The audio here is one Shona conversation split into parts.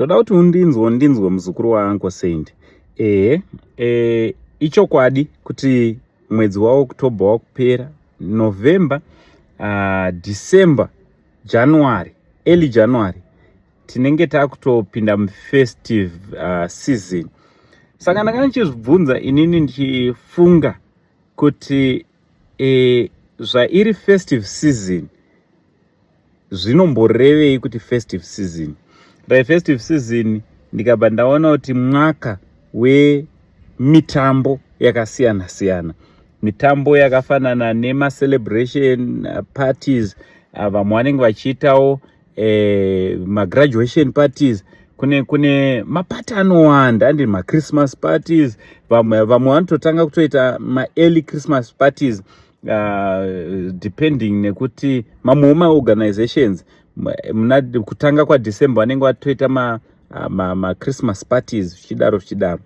Toda kuti undinzwe muzukuru waAnko Saint. Ichokwadi kuti mwedzi waOctober wakupera, November, December, January, early January, tinenge takutopinda festive season. Saka ndakanga ndichizvibvunza inini ndichifunga kuti zvairi festive season zvinomborevei kuti festive season. Festive season ndikabva ndaona kuti mwaka wemitambo yakasiyana siyana. Mitambo yakafanana nema-celebration parties, vamwe vanenge vachiitawo ma-graduation parties, kune mapati anowanda, andi ma-Christmas parties, vamwe vanototanga kutoita ma-early Christmas parties, depending nekuti mamwe ma-organizations muna kutanga kwa December vanenge vatoita ma-Christmas parties zvichidaro.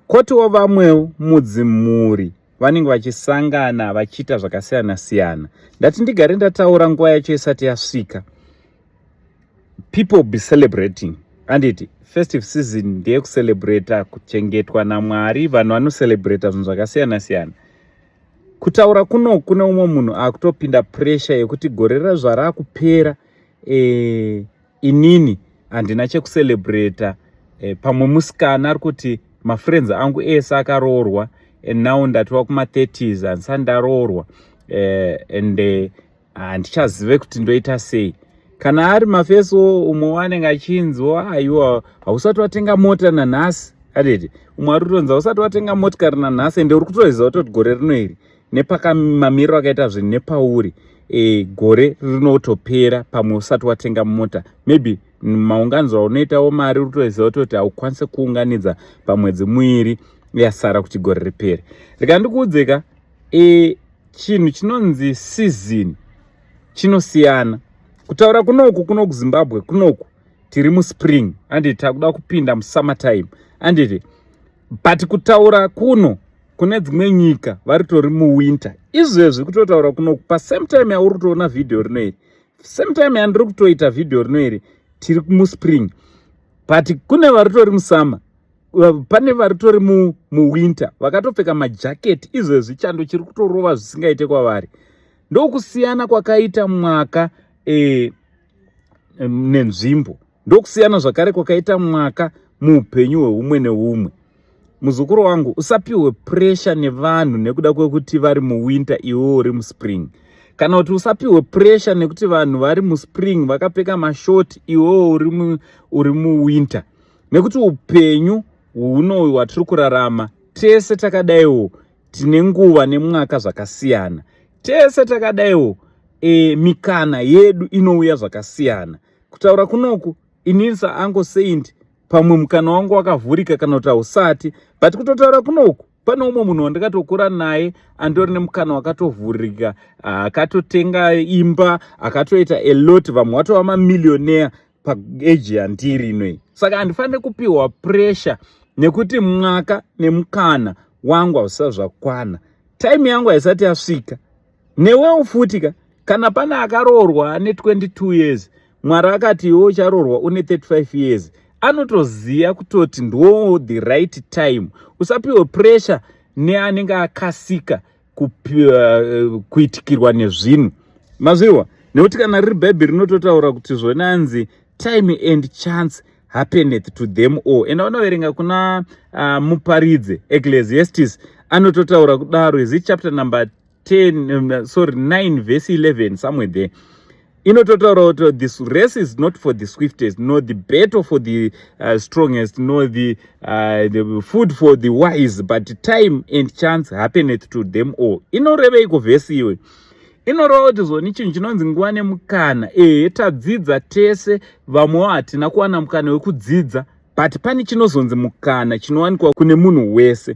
Kotiwo vamwewo mudzimhuri vanenge vachisangana vachiita zvakasiyana siyana. Ndati ndigare ndataura nguva yacho isati yasvika. People be celebrating. Anditi festive season ndeye kucelebrata kuchengetwa naMwari, vanhu vanocelebrata zvinhu zvakasiyana siyana. Kutaura kuno kune umwe munhu akutopinda pressure yekuti gore razvara kupera, inini handina chekucelebrata. Pamwe musikana ari kuti mafriends angu ese akaroorwa, and now ndatova kuma-30s handisati ndaroorwa, and handichazive kuti ndoita sei. Kana ari mafeso umwe wanenge achinzwa aiwa hausati watenga mota nanhasi, aditi umwe ari kutonzi hausati watenga motikari nanhasi, ende uri kutoziva kuti gore rino iri nepakamamiriro akaita zvinhu nepauri, gore rinotopera pamwe usati watenga mota. Maybe maunganidzwa unoitawo mari uri kutoziva kuti haukwanisi kuunganidza pamwedzi muiri yasara kuti gore ripere. Rikandikuudzika, chinhu chinonzi season chinosiyana. Kutaura kunoku kuno kuZimbabwe kunoku tiri muspring, anditi takuda kupinda musummertime, anditi but kutaura kuno kune dzimwe nyika vari tori muwinter. Izvezvi kutotaura kunoku pasame time yauri kutoona vhidhiyo rino iri, same time yandiri kutoita vhidhiyo rino iri, tiri muspring, but kune vari tori musummer, pane vari tori muwinter vakatopfeka majaketi. Izvezvi chando chiri kutorova zvisingaite kwavari. Ndokusiyana kwakaita mwaka nenzvimbo, ndokusiyana zvakare kwakaita mwaka muupenyu hweumwe neumwe. Muzukuru wangu, usapiwe pressure nevanhu nekuda kwekuti vari muwinter iwe uri muspring, kana kuti usapiwe pressure nekuti vanhu vari muspring vakapfeka mashoti iwe uri muwinter, nekuti upenyu huno hwatiri kurarama tese takadaiwo tine nguva nemwaka zvakasiyana. Tese takadaiwo mikana yedu inouya zvakasiyana. Kutaura kunoku inini saAnko Saint, pamwe mukana wangu wakavhurika kana kuti hausati, but kutotaura kunoku pane umwe munhu wandikatokura naye andori nemukana wakatovhurika, akatotenga imba, akatoita a lot, vamwe watova mamillionaire paeji yandiri inoi. Saka handifaniri kupiwa pressure nekuti mwaka nemukana wangu hausati zvakwana, time yangu haisati yasvika. Newewo futika, kana pane akaroorwa ane 22 years, Mwari akati iwe ucharoorwa une 35 years, anotoziva kutoti ndo the right time. Usapiwe pressure neanenge akasika kuitikirwa nezvinhu. Mazviwa, nekuti kana riri bhaibheri rinototaura kuti zvonanzi time and chance happeneth to them all. Enda unoverenga kuna Muparidze, Ecclesiastes, anototaura kudaro. Is it chapter number 9 verse 11, somewhere there. Inototaura kuti this race is not for the swiftest, nor the battle for the strongest, nor the food for the wise, but time and chance happeneth to them all. Inoreveiko vhesi iwe? Inoreva kuti zvoni chinhu chinonzi nguva nemukana. Tadzidza tese, vamwewo hatina kuwana mukana wekudzidza, but pane chinozonzi mukana chinowanikwa kune munhu wese.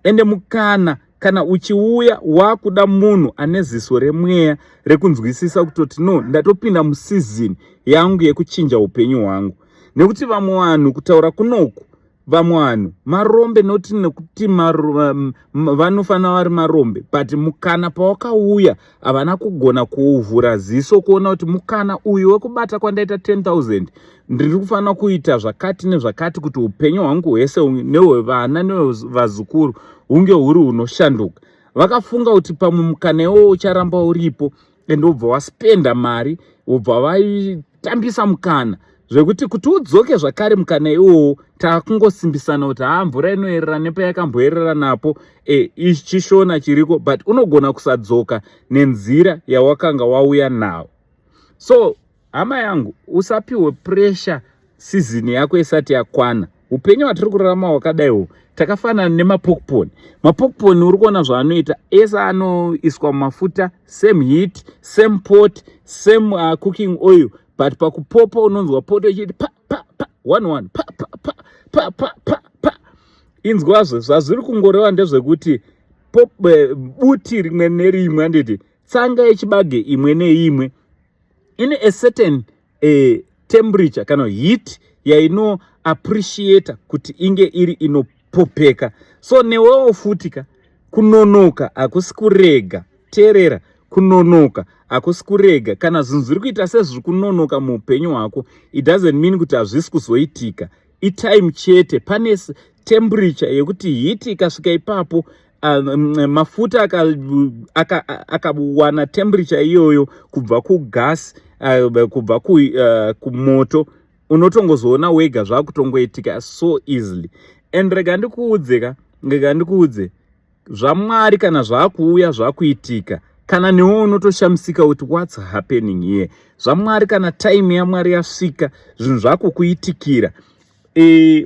Ende mukana kana uchiuya wakuda munhu ane ziso remweya rekunzwisisa kutoti no, ndatopinda musizini yangu yekuchinja upenyu hwangu. Nekuti vamwe vanhu kutaura kunoku, vamwe vanhu marombe, noti nekuti vanofana vari marombe, but mukana pawakauya havana kugona kuuvhura ziso kuona kuti mukana uyu wekubata kwandaita 10,000 ndiri kufanira kuita zvakati nezvakati kuti upenyu hwangu hwese nehwevana nevazukuru hunge huri hunoshanduka. Vakafunga kuti pamwe mukana iwowo ucharamba uripo, ende ubva waspenda mari, ubva vaitambisa mukana zvekuti kuti udzoke zvakare mukana iwowo takungosimbisana kuti mvura inoerera nepayakamboerera napo ichishona chiriko, but unogona kusadzoka nenzira yawakanga wauya nawo. So hama yangu, usapiwe pressure season yako isati yakwana. Upenyu hwatiri kurarama wakadaiwo takafanana nemapokponi. Mapokponi uri kuona zvaanoita ese anoiswa mafuta, same heat, same pot, same cooking oil, but pakupopa unonzwa poto ichiti pa pa pa 1 pa pa pa pa pa pa pa. Inzwazvo zvazviri kungoreva ndezvekuti buti rimwe nerimwe, anditi tsanga yechibage imwe neimwe ine a certain temperature kana heat yaino appreciate kuti inge iri inopopeka. So newewo futika kunonoka hakusi kurega. Teerera, kunonoka hakusi kurega. Kana zvinhu zviri kuita sezviri kunonoka muupenyu hwako, it doesn't mean kuti hazvisi kuzoitika. Itime chete, pane temperature yekuti heat ikasvika ipapo, mafuta akawana temperature iyoyo kubva kugasi, kubva kumoto, unotongozoona wega zvakutongoitika so easily. And rega ndikuudze zvaMwari kana zvakuuya zvakuitika, kana newe unotoshamisika kuti what's happening here. zvaMwari kana time yaMwari yasvika, zvinhu zvakukuitikira.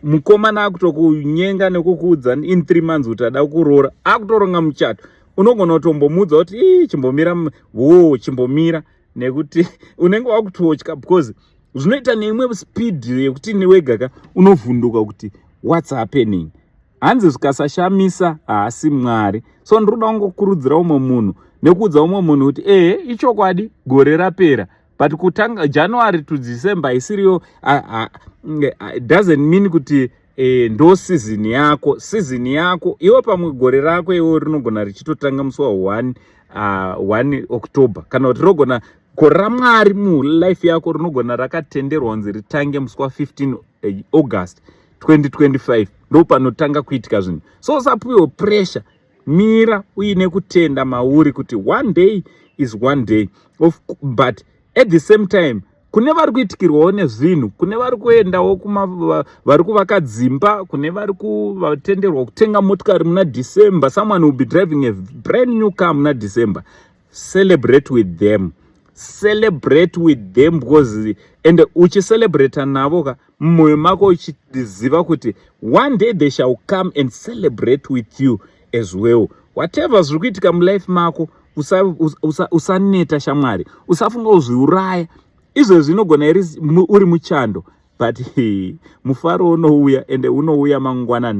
Mukomana akutokunyenga nekukuudza in 3 months kuti ada kuroora, akutoronga muchato, unogona kutombomudza kuti chimbomira, nekuti unenge wakutotya, because zvinoita neimwe speed yekuti newegaka unovhunduka kuti what's happening. Hanzi zvikasashamisa haasi Mwari. So ndinoda kungokurudzira umwe munhu nekuudza umwe munhu kuti ichokwadi gore rapera, but kutanga January to December isiriyo, doesn't mean kuti ndo season yako. Season yako iwe pamwe gore rako iwe rinogona richitotanga musi wa 1 October, kana kuti rinogona gore raMwari mulife yako rinogona rakatenderwa kunzi ritange musi wa 15 August 2025, ndo panotanga kuitika zvinhu. So usapiwe pressure, mira uine kutenda mauri kuti one day is one day. But at the same time, kune vari kuitikirwawo nezvinhu, kune vari kuendawo vari kuvaka dzimba, kune vari kutenderwa kutenga motikari muna December. Someone will be driving a brand new car muna December. Celebrate with them. Celebrate with them, because and uchicelebrate navo mmoyo mako uchiziva kuti one day they shall come and celebrate with you as well. Whatever zviri kuitika mulife mako, usaneta shamwari, usafunga uzviuraya. Izvo zvinogona uri muchando, but mufaro unouya, ende unouya mangwana.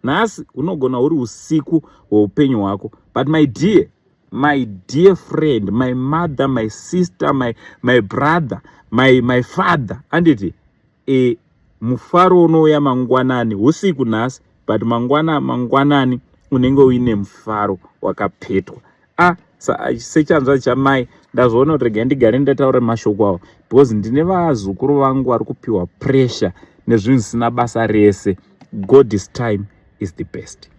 Nhasi unogona uri usiku hweupenyu hwako. But my dear friend, my mother, my sister, my brother, my father, anditi mufaro unouya mangwanani, usiku nhasi, but mangwanani unenge uine mufaro wakapetwa. Sechanzwa chamai ndazvoona kuti rega ndigare ndataura mashoko avo, because ndine vazukuru vangu vari kupiwa pressure nezvinhu zvisina basa rese. God's time is the best.